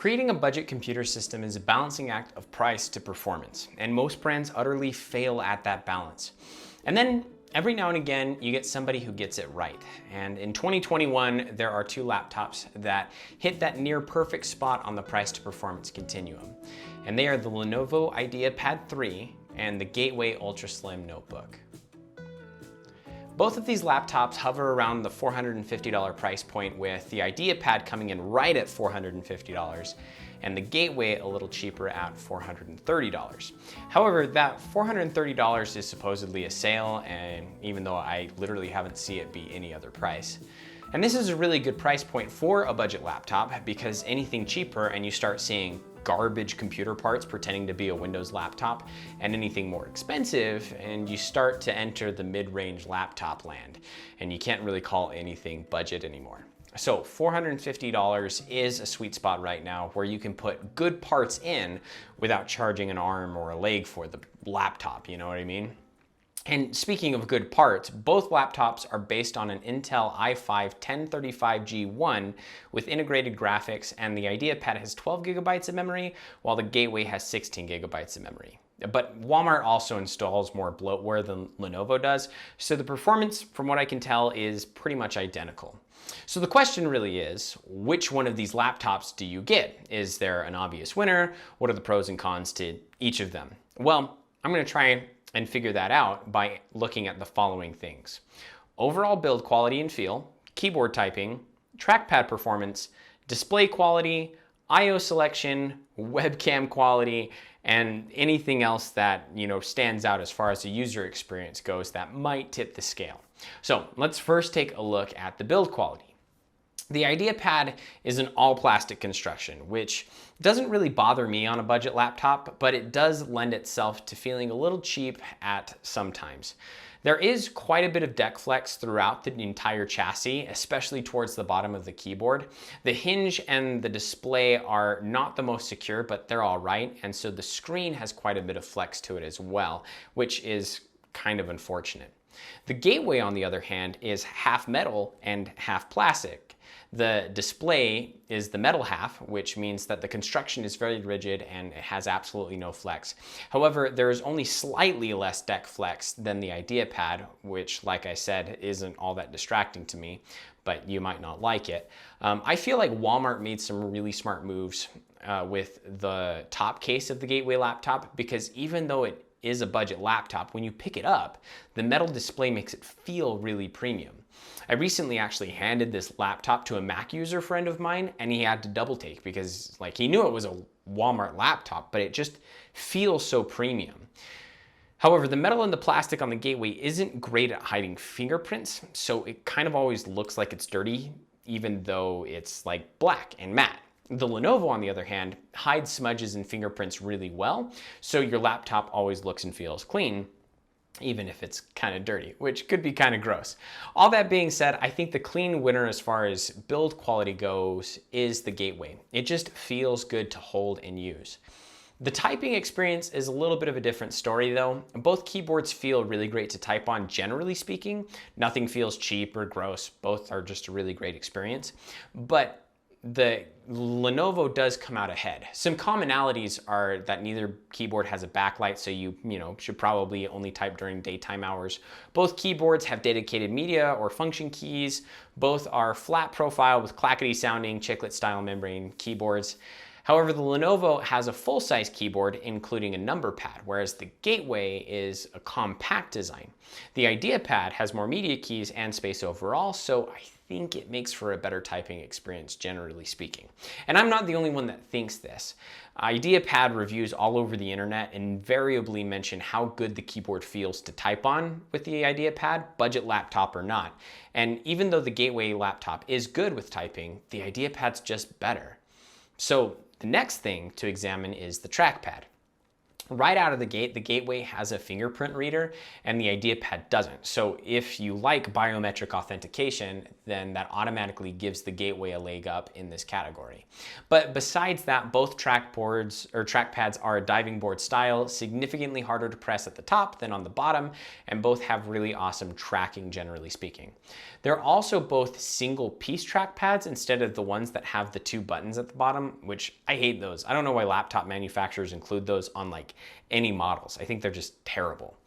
Creating a budget computer system is a balancing act of price to performance, and most brands utterly fail at that balance. And then every now and again, you get somebody who gets it right. And in 2021, there are two laptops that hit that near perfect spot on the price to performance continuum. And they are the Lenovo Ideapad 3 and the Gateway Ultra Slim Notebook. Both of these laptops hover around the $450 price point, with the Ideapad coming in right at $450 and the Gateway a little cheaper at $430. However, that $430 is supposedly a sale, and even though I literally haven't seen it be any other price. And this is a really good price point for a budget laptop, because anything cheaper and you start seeing garbage computer parts pretending to be a Windows laptop, and anything more expensive and you start to enter the mid-range laptop land, and you can't really call anything budget anymore. So $450 is a sweet spot right now where you can put good parts in without charging an arm or a leg for the laptop, you know what I mean? And speaking of good parts, both laptops are based on an Intel i5-1035G1 with integrated graphics, and the Ideapad has 12 gigabytes of memory, while the Gateway has 16 gigabytes of memory. But Walmart also installs more bloatware than Lenovo does, so the performance, from what I can tell, is pretty much identical. So the question really is, which one of these laptops do you get? Is there an obvious winner? What are the pros and cons to each of them? Well, I'm going to try and figure that out by looking at the following things: overall build quality and feel, keyboard typing, trackpad performance, display quality, I/O selection, webcam quality, and anything else that stands out as far as the user experience goes that might tip the scale. So let's first take a look at the build quality. The Ideapad is an all plastic construction, which doesn't really bother me on a budget laptop, but it does lend itself to feeling a little cheap at some times. There is quite a bit of deck flex throughout the entire chassis, especially towards the bottom of the keyboard. The hinge and the display are not the most secure, but they're all right, and so the screen has quite a bit of flex to it as well, which is kind of unfortunate. The Gateway, on the other hand, is half metal and half plastic. The display is the metal half, which means that the construction is very rigid and it has absolutely no flex. However, there is only slightly less deck flex than the Ideapad, which, like I said, isn't all that distracting to me, but you might not like it. I feel like Walmart made some really smart moves with the top case of the Gateway laptop, because even though it is a budget laptop, when you pick it up, the metal display makes it feel really premium. I recently actually handed this laptop to a Mac user friend of mine, and he had to double take because he knew it was a Walmart laptop, but it just feels so premium. However, the metal and the plastic on the Gateway isn't great at hiding fingerprints, so it kind of always looks like it's dirty, even though it's black and matte. The Lenovo, on the other hand, hides smudges and fingerprints really well, so your laptop always looks and feels clean, even if it's kind of dirty, which could be kind of gross. All that being said, I think the clean winner as far as build quality goes is the Gateway. It just feels good to hold and use. The typing experience is a little bit of a different story though. Both keyboards feel really great to type on, generally speaking. Nothing feels cheap or gross. Both are just a really great experience. But the Lenovo does come out ahead. Some commonalities are that neither keyboard has a backlight, so you should probably only type during daytime hours. Both keyboards have dedicated media or function keys. Both are flat profile with clackety sounding chiclet style membrane keyboards. However, the Lenovo has a full-size keyboard, including a number pad, whereas the Gateway is a compact design. The Ideapad has more media keys and space overall, so I think it makes for a better typing experience, generally speaking. And I'm not the only one that thinks this. Ideapad reviews all over the internet invariably mention how good the keyboard feels to type on with the Ideapad, budget laptop or not. And even though the Gateway laptop is good with typing, the Ideapad's just better. So the next thing to examine is the trackpad. Right out of the gate, the Gateway has a fingerprint reader and the Ideapad doesn't. So if you like biometric authentication, then that automatically gives the Gateway a leg up in this category. But besides that, both trackpads are a diving board style, significantly harder to press at the top than on the bottom, and both have really awesome tracking, generally speaking. They're also both single piece trackpads instead of the ones that have the 2 buttons at the bottom, which I hate those. I don't know why laptop manufacturers include those on like any models. I think they're just terrible.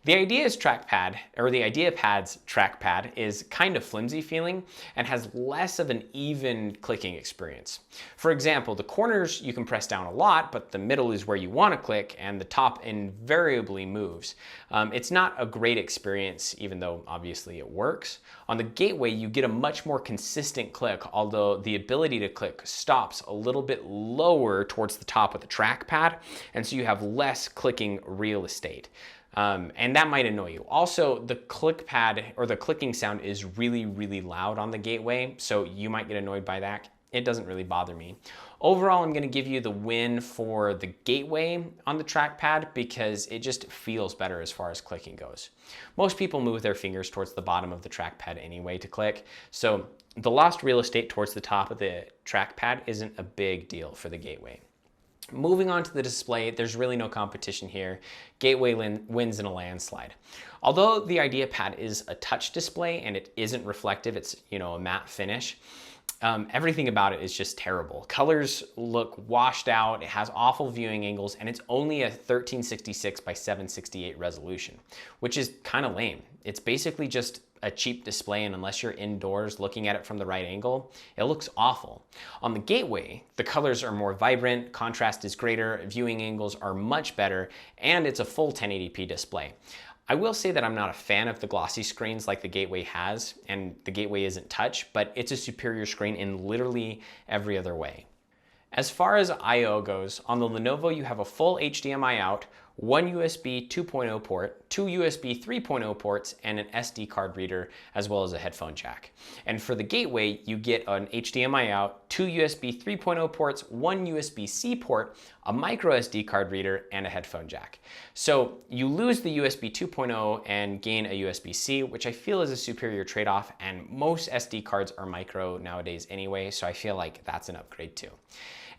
The Ideapad's trackpad is kind of flimsy feeling and has less of an even clicking experience. For example, the corners you can press down a lot, but the middle is where you want to click and the top invariably moves. It's not a great experience, even though obviously it works. On the Gateway, you get a much more consistent click, although the ability to click stops a little bit lower towards the top of the trackpad, and so you have less clicking real estate. And that might annoy you. Also, the clickpad or the clicking sound is really, really loud on the Gateway, so you might get annoyed by that. It doesn't really bother me. Overall, I'm going to give you the win for the Gateway on the trackpad because it just feels better as far as clicking goes. Most people move their fingers towards the bottom of the trackpad anyway to click, so the lost real estate towards the top of the trackpad isn't a big deal for the Gateway. Moving on to the display, there's really no competition here. Gateway wins in a landslide. Although the Ideapad is a touch display and it isn't reflective, it's a matte finish, everything about it is just terrible. Colors look washed out, it has awful viewing angles, and it's only a 1366 by 768 resolution, which is kind of lame. It's basically just a cheap display, and unless you're indoors looking at it from the right angle, it looks awful. On the Gateway, the colors are more vibrant, contrast is greater, viewing angles are much better, and it's a full 1080p display. I will say that I'm not a fan of the glossy screens like the Gateway has, and the Gateway isn't touch, but it's a superior screen in literally every other way. As far as I/O goes, on the Lenovo you have a full HDMI out, 1 USB 2.0 port, 2 USB 3.0 ports, and an SD card reader, as well as a headphone jack. And for the Gateway, you get an HDMI out, 2 USB 3.0 ports, 1 USB-C port, a micro SD card reader, and a headphone jack. So you lose the USB 2.0 and gain a USB-C, which I feel is a superior trade-off, and most SD cards are micro nowadays anyway, so I feel like that's an upgrade too.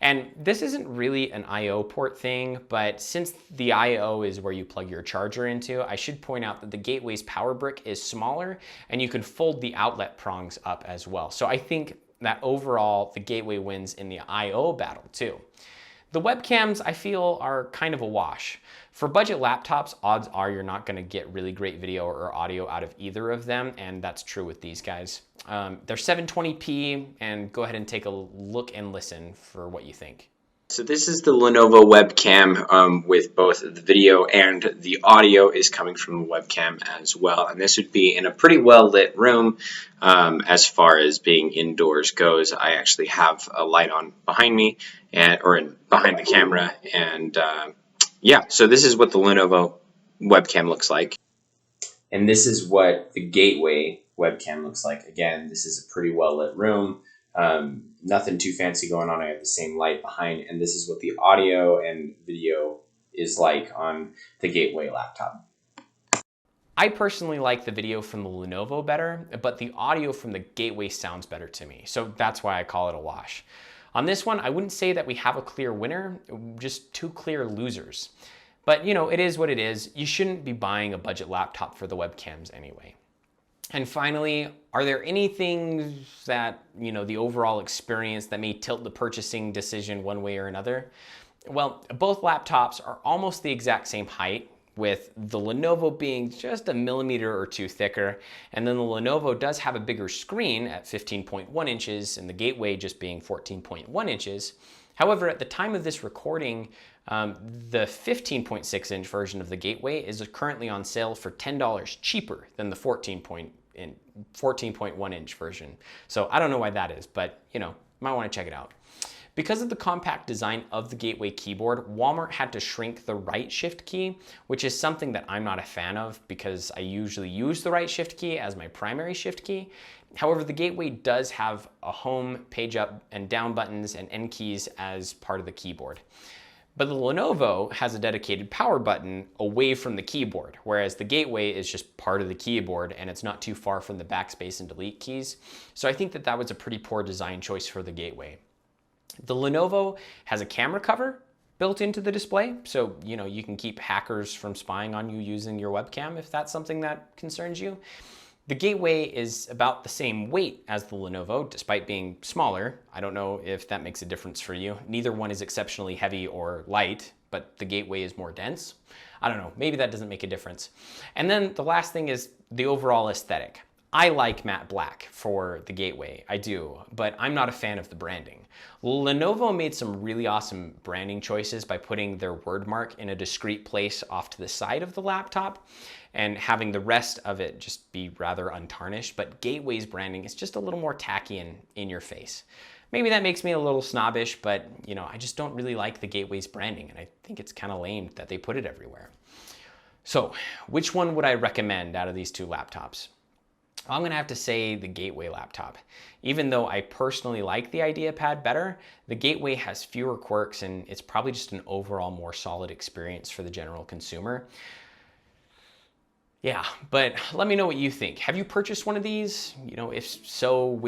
And this isn't really an I/O port thing, but since the I/O is where you plug your charger into, I should point out that the Gateway's power brick is smaller and you can fold the outlet prongs up as well. So I think that overall the Gateway wins in the I/O battle too. The webcams, I feel, are kind of a wash. For budget laptops, odds are you're not going to get really great video or audio out of either of them, and that's true with these guys. They're 720p, and go ahead and take a look and listen for what you think. So this is the Lenovo webcam with both the video and the audio is coming from the webcam as well. And this would be in a pretty well lit room as far as being indoors goes. I actually have a light on behind me behind the camera. And yeah, so this is what the Lenovo webcam looks like. And this is what the Gateway webcam looks like. Again, this is a pretty well lit room. Nothing too fancy going on. I have the same light behind, and this is what the audio and video is like on the Gateway laptop. I personally like the video from the Lenovo better, but the audio from the Gateway sounds better to me, so that's why I call it a wash. On this one, I wouldn't say that we have a clear winner, just two clear losers. But it is what it is. You shouldn't be buying a budget laptop for the webcams anyway. And finally, are there any things that, the overall experience that may tilt the purchasing decision one way or another? Well, both laptops are almost the exact same height, with the Lenovo being just a millimeter or two thicker, and then the Lenovo does have a bigger screen at 15.1 inches and the Gateway just being 14.1 inches. However, at the time of this recording, the 15.6 inch version of the Gateway is currently on sale for $10 cheaper than the 14.1 inch version. So I don't know why that is, but might want to check it out. Because of the compact design of the Gateway keyboard, Walmart had to shrink the right shift key, which is something that I'm not a fan of because I usually use the right shift key as my primary shift key. However, the Gateway does have a home, page up and down buttons and end keys as part of the keyboard. But the Lenovo has a dedicated power button away from the keyboard, whereas the Gateway is just part of the keyboard and it's not too far from the backspace and delete keys. So I think that that was a pretty poor design choice for the Gateway. The Lenovo has a camera cover built into the display, so you can keep hackers from spying on you using your webcam if that's something that concerns you. The Gateway is about the same weight as the Lenovo, despite being smaller. I don't know if that makes a difference for you. Neither one is exceptionally heavy or light, but the Gateway is more dense. I don't know, maybe that doesn't make a difference. And then the last thing is the overall aesthetic. I like matte black for the Gateway, I do, but I'm not a fan of the branding. Lenovo made some really awesome branding choices by putting their word mark in a discrete place off to the side of the laptop and having the rest of it just be rather untarnished, but Gateway's branding is just a little more tacky and in your face. Maybe that makes me a little snobbish, but I just don't really like the Gateway's branding, and I think it's kind of lame that they put it everywhere. So, which one would I recommend out of these two laptops? I'm gonna have to say the Gateway laptop. Even though I personally like the Ideapad better, the Gateway has fewer quirks and it's probably just an overall more solid experience for the general consumer. Yeah, but let me know what you think. Have you purchased one of these? If so,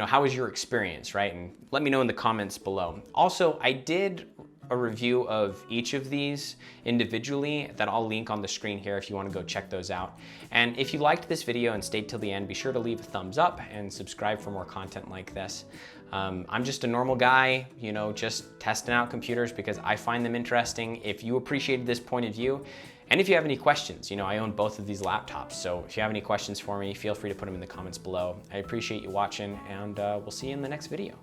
how was your experience, right? And let me know in the comments below. Also, I did a review of each of these individually that I'll link on the screen here if you want to go check those out. And if you liked this video and stayed till the end, be sure to leave a thumbs up and subscribe for more content like this. I'm just a normal guy, just testing out computers because I find them interesting. If you appreciated this point of view, and if you have any questions, I own both of these laptops. So if you have any questions for me, feel free to put them in the comments below. I appreciate you watching, and we'll see you in the next video.